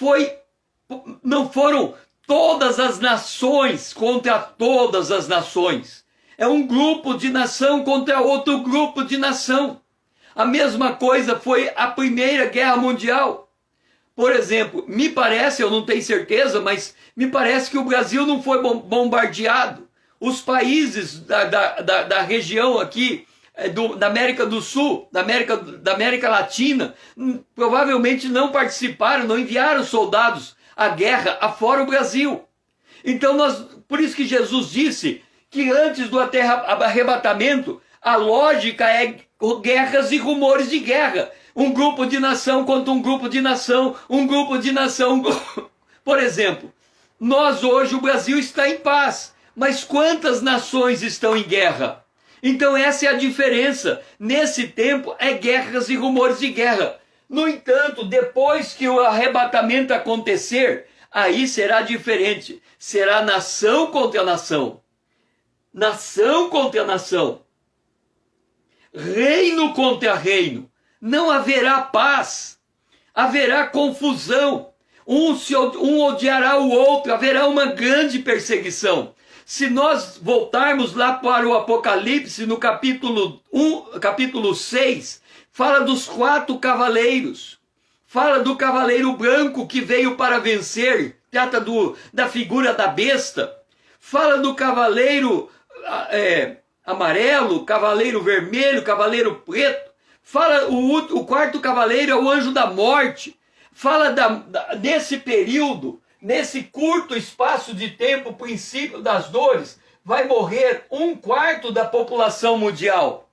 não foram todas as nações contra todas as nações. É um grupo de nação contra outro grupo de nação. A mesma coisa foi a Primeira Guerra Mundial. Por exemplo, me parece, eu não tenho certeza, mas me parece que o Brasil não foi bombardeado. Os países da região aqui, da América do Sul, da América Latina, provavelmente não participaram, não enviaram soldados à guerra afora o Brasil. Então, por isso que Jesus disse que antes do arrebatamento, a lógica é guerras e rumores de guerra. Um grupo de nação contra um grupo de nação, um grupo de nação. Por exemplo, nós hoje, o Brasil está em paz, mas quantas nações estão em guerra? Então essa é a diferença. Nesse tempo é guerras e rumores de guerra. No entanto, depois que o arrebatamento acontecer, aí será diferente. Será nação contra nação. Nação contra nação. Reino contra reino. Não haverá paz. Haverá confusão. Um odiará o outro. Haverá uma grande perseguição. Se nós voltarmos lá para o Apocalipse, no capítulo 6, fala dos 4 cavaleiros. Fala do cavaleiro branco que veio para vencer. Trata da figura da besta. Fala do cavaleiro amarelo, cavaleiro vermelho, cavaleiro preto. Fala o 4º cavaleiro é o anjo da morte. Fala desse período, nesse curto espaço de tempo, o princípio das dores, vai morrer 1/4 da população mundial.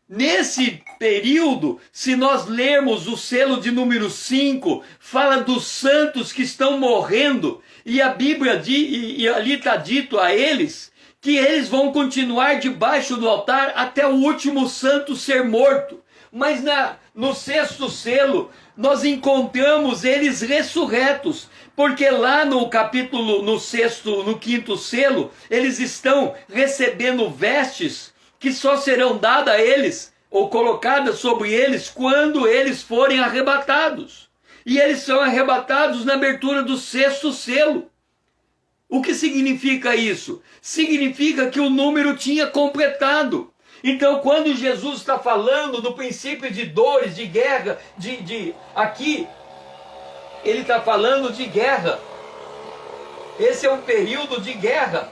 Nesse período, se nós lermos o selo de número 5, fala dos santos que estão morrendo, e a Bíblia e ali está dito a eles que eles vão continuar debaixo do altar até o último santo ser morto. Mas no 6º selo, nós encontramos eles ressurretos, porque lá no 5º selo, eles estão recebendo vestes que só serão dadas a eles, ou colocadas sobre eles, quando eles forem arrebatados. E eles são arrebatados na abertura do 6º selo. O que significa isso? Significa que o número tinha completado. Então, quando Jesus está falando do princípio de dores, de guerra, aqui, ele está falando de guerra. Esse é um período de guerra.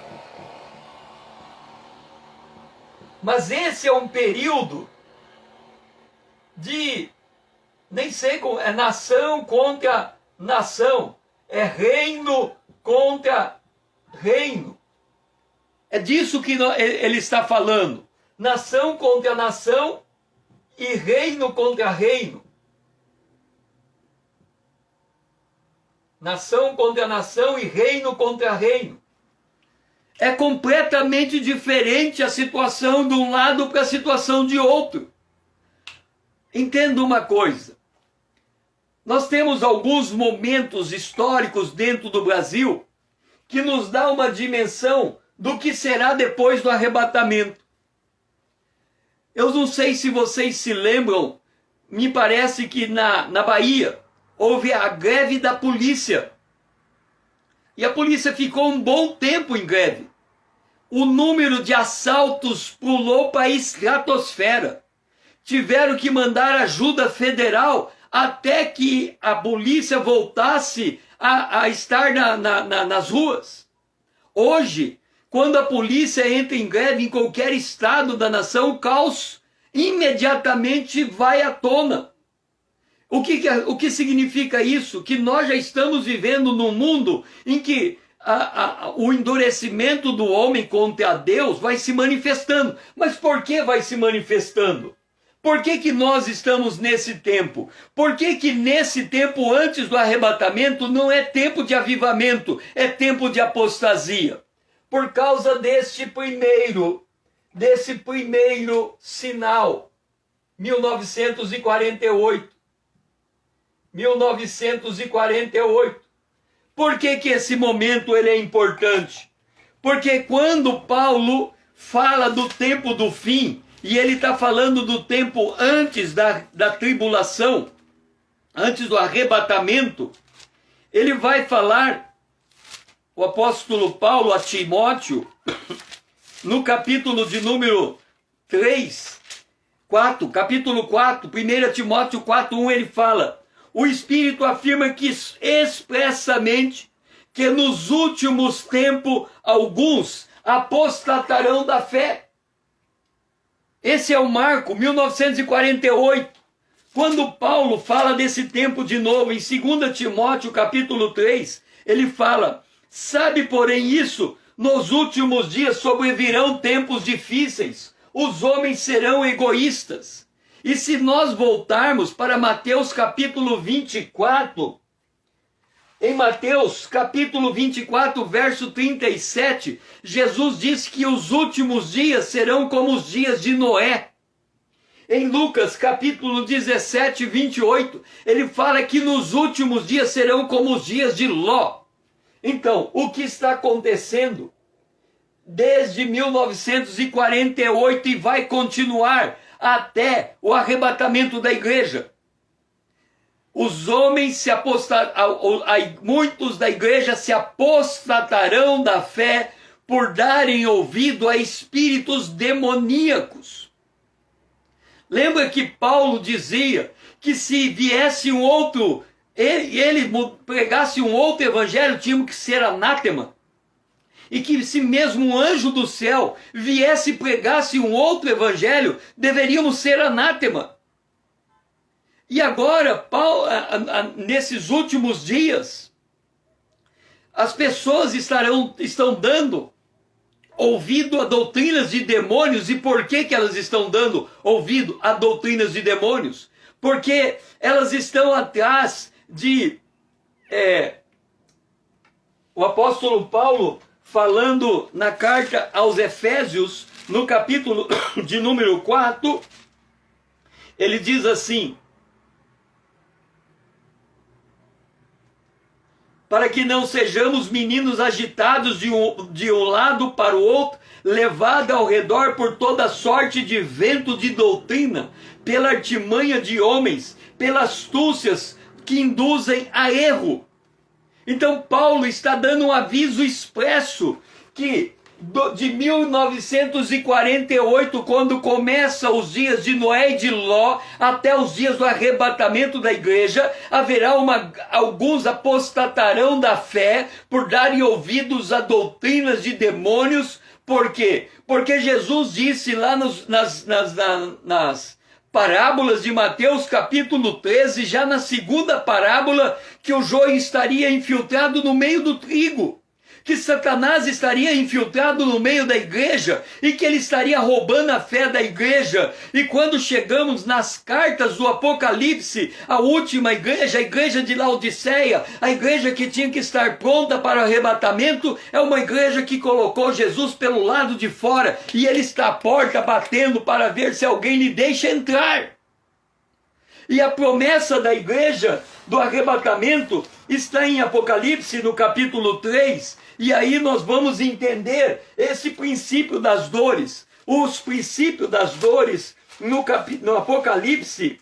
Mas esse é um período nem sei como, é nação contra nação, é reino contra reino. É disso que ele está falando. Nação contra nação e reino contra reino. Nação contra nação e reino contra reino. É completamente diferente a situação de um lado para a situação de outro. Entenda uma coisa. Nós temos alguns momentos históricos dentro do Brasil que nos dá uma dimensão do que será depois do arrebatamento. Eu não sei se vocês se lembram, me parece que na Bahia houve a greve da polícia. E a polícia ficou um bom tempo em greve. O número de assaltos pulou para a estratosfera. Tiveram que mandar ajuda federal até que a polícia voltasse a estar nas ruas. Hoje, quando a polícia entra em greve em qualquer estado da nação, o caos imediatamente vai à tona. O que significa isso? Que nós já estamos vivendo num mundo em que o endurecimento do homem contra Deus vai se manifestando. Mas por que vai se manifestando? Por que nós estamos nesse tempo? Por que nesse tempo antes do arrebatamento não é tempo de avivamento, é tempo de apostasia? Por causa deste primeiro desse primeiro sinal, 1948. 1948. Por que que esse momento ele é importante? Porque quando Paulo fala do tempo do fim, e ele está falando do tempo antes da tribulação, antes do arrebatamento, ele vai falar, o apóstolo Paulo a Timóteo, no capítulo de número 4, capítulo 4, 1 Timóteo 4:1, ele fala: o Espírito afirma que expressamente que nos últimos tempos alguns apostatarão da fé. Esse é o marco, 1948. Quando Paulo fala desse tempo de novo, em 2 Timóteo capítulo 3, ele fala: sabe, porém, isso, nos últimos dias sobrevirão tempos difíceis, os homens serão egoístas. E se nós voltarmos para Mateus capítulo 24, em Mateus capítulo 24, verso 37, Jesus diz que os últimos dias serão como os dias de Noé. Em Lucas capítulo 17, 28, ele fala que nos últimos dias serão como os dias de Ló. Então, o que está acontecendo desde 1948 e vai continuar até o arrebatamento da igreja? Os homens muitos da igreja se apostatarão da fé por darem ouvido a espíritos demoníacos. Lembra que Paulo dizia que se viesse um outro, ele pregasse um outro evangelho, tinha que ser anátema? E que se mesmo um anjo do céu viesse e pregasse um outro evangelho, deveríamos ser anátema. E agora, nesses últimos dias, as pessoas estão dando ouvido a doutrinas de demônios. E por que elas estão dando ouvido a doutrinas de demônios? Porque elas estão atrás de... o apóstolo Paulo, falando na carta aos Efésios, no capítulo de número 4, ele diz assim: para que não sejamos meninos agitados de um lado para o outro, levados ao redor por toda sorte de vento de doutrina, pela artimanha de homens, pelas astúcias que induzem a erro. Então Paulo está dando um aviso expresso que de 1948, quando começa os dias de Noé e de Ló, até os dias do arrebatamento da igreja, haverá alguns apostatarão da fé por darem ouvidos a doutrinas de demônios. Por quê? Porque Jesus disse lá nas parábolas de Mateus capítulo 13, já na segunda parábola, que o joio estaria infiltrado no meio do trigo, que Satanás estaria infiltrado no meio da igreja e que ele estaria roubando a fé da igreja. E quando chegamos nas cartas do Apocalipse, a última igreja, a igreja de Laodiceia, a igreja que tinha que estar pronta para o arrebatamento, é uma igreja que colocou Jesus pelo lado de fora e ele está à porta batendo para ver se alguém lhe deixa entrar. E a promessa da igreja do arrebatamento está em Apocalipse, no capítulo 3, e aí nós vamos entender esse princípio das dores. Os princípios das dores no Apocalipse,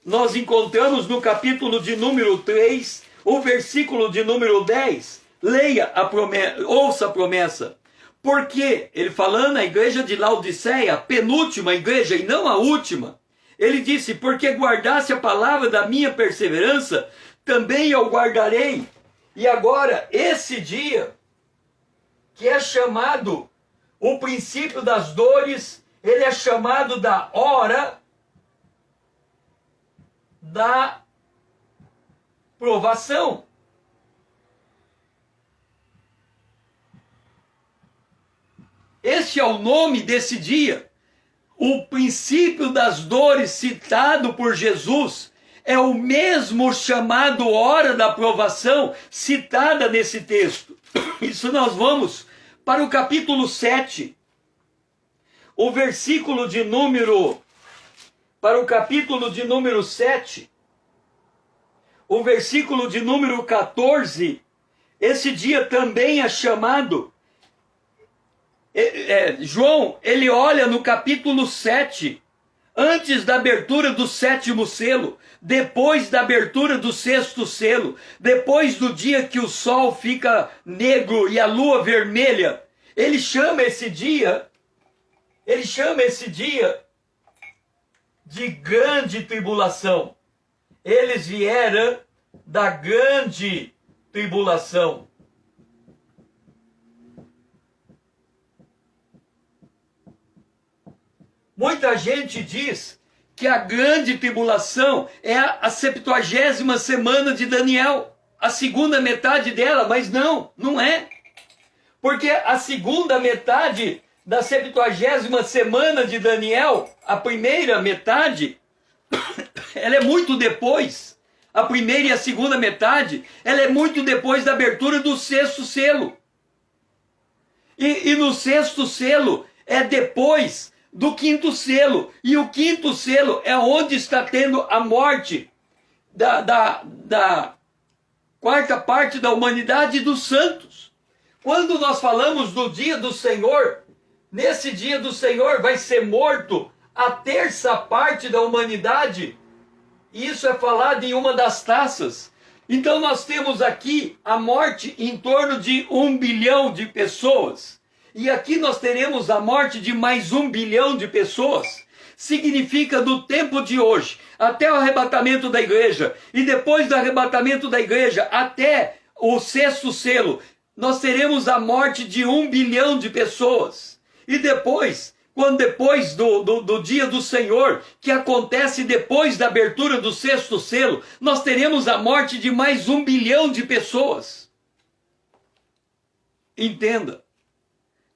nós encontramos no capítulo de número 3, o versículo de número 10. Leia a promessa, ouça a promessa. Porque, ele falando a igreja de Laodiceia, a penúltima igreja e não a última, ele disse: porque guardasse a palavra da minha perseverança, também eu guardarei. E agora, esse dia, que é chamado o princípio das dores, ele é chamado da hora da provação. Este é o nome desse dia. O princípio das dores citado por Jesus é o mesmo chamado hora da provação citada nesse texto. Isso nós vamos para o capítulo 7, o versículo de número, para o capítulo de número 7, o versículo de número 14, esse dia também é chamado, João, ele olha no capítulo 7, antes da abertura do 7º selo, depois da abertura do 6º selo, depois do dia que o sol fica negro e a lua vermelha, ele chama esse dia de grande tribulação. Eles vieram da grande tribulação. Muita gente diz que a grande tribulação é a 70ª semana de Daniel, a segunda metade dela, mas não é. Porque a segunda metade da 70ª semana de Daniel, a primeira metade, ela é muito depois. A primeira e a segunda metade, ela é muito depois da abertura do 6º selo. E no 6º selo é depois do 5º selo, e o 5º selo é onde está tendo a morte da quarta parte da humanidade dos santos. Quando nós falamos do dia do Senhor, nesse dia do Senhor vai ser morto a terça parte da humanidade. Isso é falado em uma das taças. Então nós temos aqui a morte em torno de 1 bilhão de pessoas. E aqui nós teremos a morte de mais 1 bilhão de pessoas. Significa do tempo de hoje até o arrebatamento da igreja, e depois do arrebatamento da igreja até o 6º selo, nós teremos a morte de 1 bilhão de pessoas. E depois do dia do Senhor, que acontece depois da abertura do 6º selo, nós teremos a morte de mais 1 bilhão de pessoas. Entenda.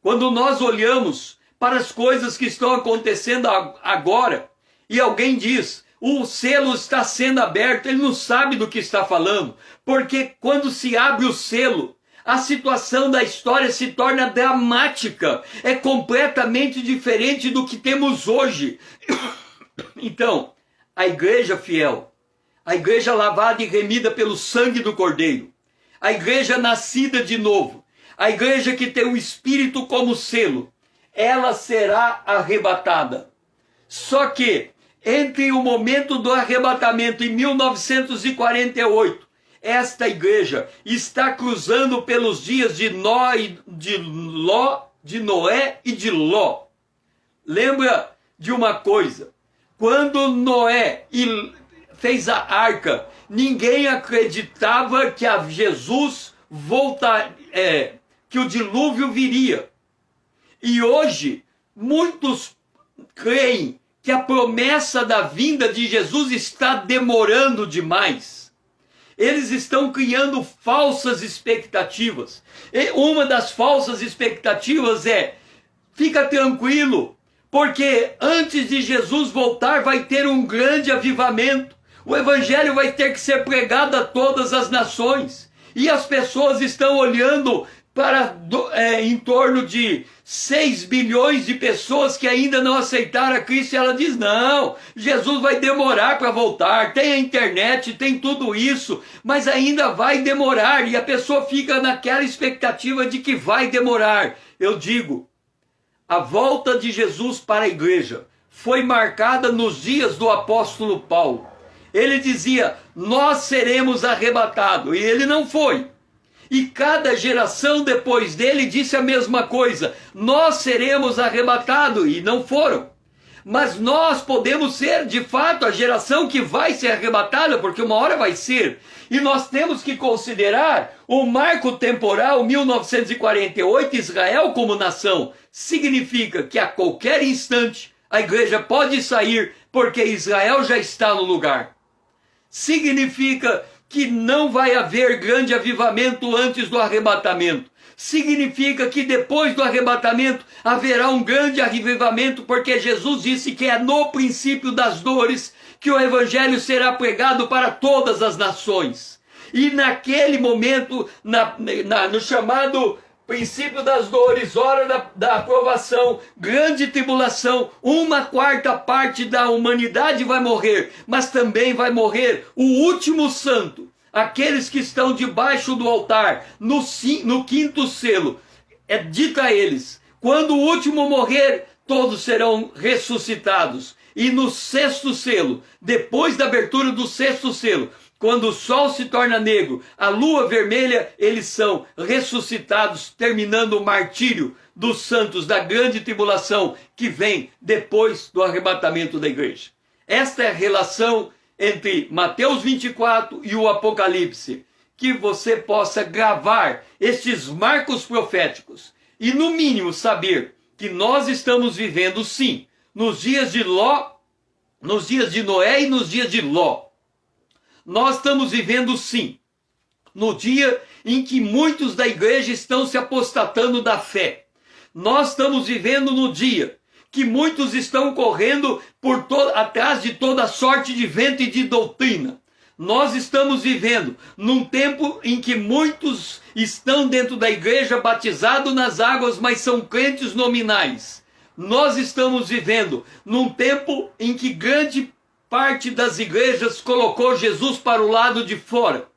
Quando nós olhamos para as coisas que estão acontecendo agora, e alguém diz, o selo está sendo aberto, ele não sabe do que está falando, porque quando se abre o selo, a situação da história se torna dramática, é completamente diferente do que temos hoje. Então, a igreja fiel, a igreja lavada e remida pelo sangue do Cordeiro, a igreja nascida de novo, a igreja que tem o Espírito como selo, ela será arrebatada. Só que, entre o momento do arrebatamento em 1948, esta igreja está cruzando pelos dias de Noé e de Ló. Lembra de uma coisa, quando Noé fez a arca, ninguém acreditava que Jesus que o dilúvio viria. E hoje, muitos creem que a promessa da vinda de Jesus está demorando demais. Eles estão criando falsas expectativas. E uma das falsas expectativas é, fica tranquilo, porque antes de Jesus voltar vai ter um grande avivamento. O evangelho vai ter que ser pregado a todas as nações. E as pessoas estão olhando para em torno de 6 bilhões de pessoas que ainda não aceitaram a Cristo, e ela diz, não, Jesus vai demorar para voltar, tem a internet, tem tudo isso, mas ainda vai demorar, e a pessoa fica naquela expectativa de que vai demorar. Eu digo, a volta de Jesus para a igreja foi marcada nos dias do apóstolo Paulo. Ele dizia, nós seremos arrebatados, e ele não foi. E cada geração depois dele disse a mesma coisa. Nós seremos arrebatados, e não foram. Mas nós podemos ser, de fato, a geração que vai ser arrebatada, porque uma hora vai ser. E nós temos que considerar o marco temporal 1948, Israel como nação. Significa que a qualquer instante a igreja pode sair, porque Israel já está no lugar. Significa que não vai haver grande avivamento antes do arrebatamento. Significa que depois do arrebatamento haverá um grande avivamento, porque Jesus disse que é no princípio das dores que o evangelho será pregado para todas as nações. E naquele momento, no chamado princípio das dores, hora da aprovação, grande tribulação, 1/4 da humanidade vai morrer, mas também vai morrer o último santo, aqueles que estão debaixo do altar, no 5º selo. É dito a eles, quando o último morrer, todos serão ressuscitados. E no 6º selo, depois da abertura do 6º selo, quando o sol se torna negro, a lua vermelha, eles são ressuscitados, terminando o martírio dos santos da grande tribulação que vem depois do arrebatamento da igreja. Esta é a relação entre Mateus 24 e o Apocalipse. Que você possa gravar estes marcos proféticos e, no mínimo, saber que nós estamos vivendo, sim, nos dias de Ló, nos dias de Noé e nos dias de Ló. Nós estamos vivendo, sim, no dia em que muitos da igreja estão se apostatando da fé. Nós estamos vivendo no dia que muitos estão correndo atrás de toda sorte de vento e de doutrina. Nós estamos vivendo num tempo em que muitos estão dentro da igreja batizados nas águas, mas são crentes nominais. Nós estamos vivendo num tempo em que grande parte das igrejas colocou Jesus para o lado de fora.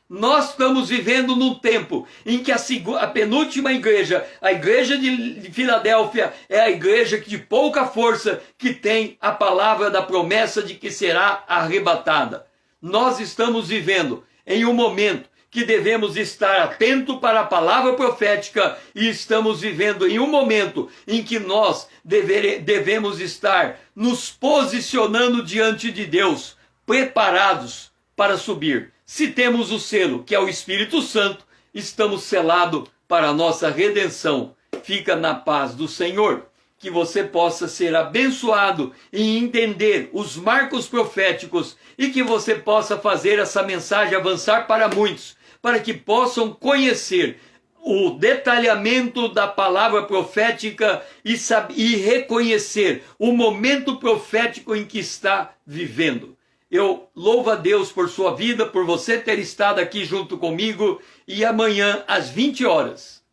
Nós estamos vivendo num tempo em que a penúltima igreja, a igreja de Filadélfia, é a igreja de pouca força, que tem a palavra da promessa de que será arrebatada. Nós estamos vivendo em um momento que devemos estar atentos para a palavra profética, e estamos vivendo em um momento em que nós devemos estar nos posicionando diante de Deus, preparados para subir. Se temos o selo, que é o Espírito Santo, estamos selados para a nossa redenção. Fica na paz do Senhor. Que você possa ser abençoado e entender os marcos proféticos, e que você possa fazer essa mensagem avançar para muitos, para que possam conhecer o detalhamento da palavra profética e reconhecer o momento profético em que está vivendo. Eu louvo a Deus por sua vida, por você ter estado aqui junto comigo, e amanhã às 20 horas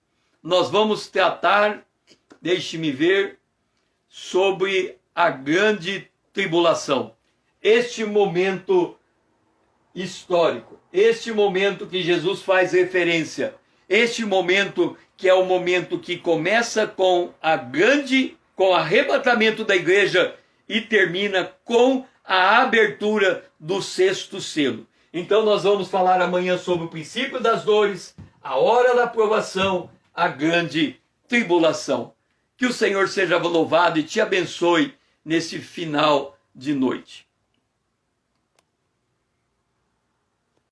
nós vamos tratar, deixe-me ver, sobre a grande tribulação. Este momento histórico, este momento que Jesus faz referência, este momento que é o momento que começa com o arrebatamento da igreja e termina com a abertura do 6º selo. Então nós vamos falar amanhã sobre o princípio das dores, a hora da aprovação, a grande tribulação. Que o Senhor seja louvado e te abençoe nesse final de noite.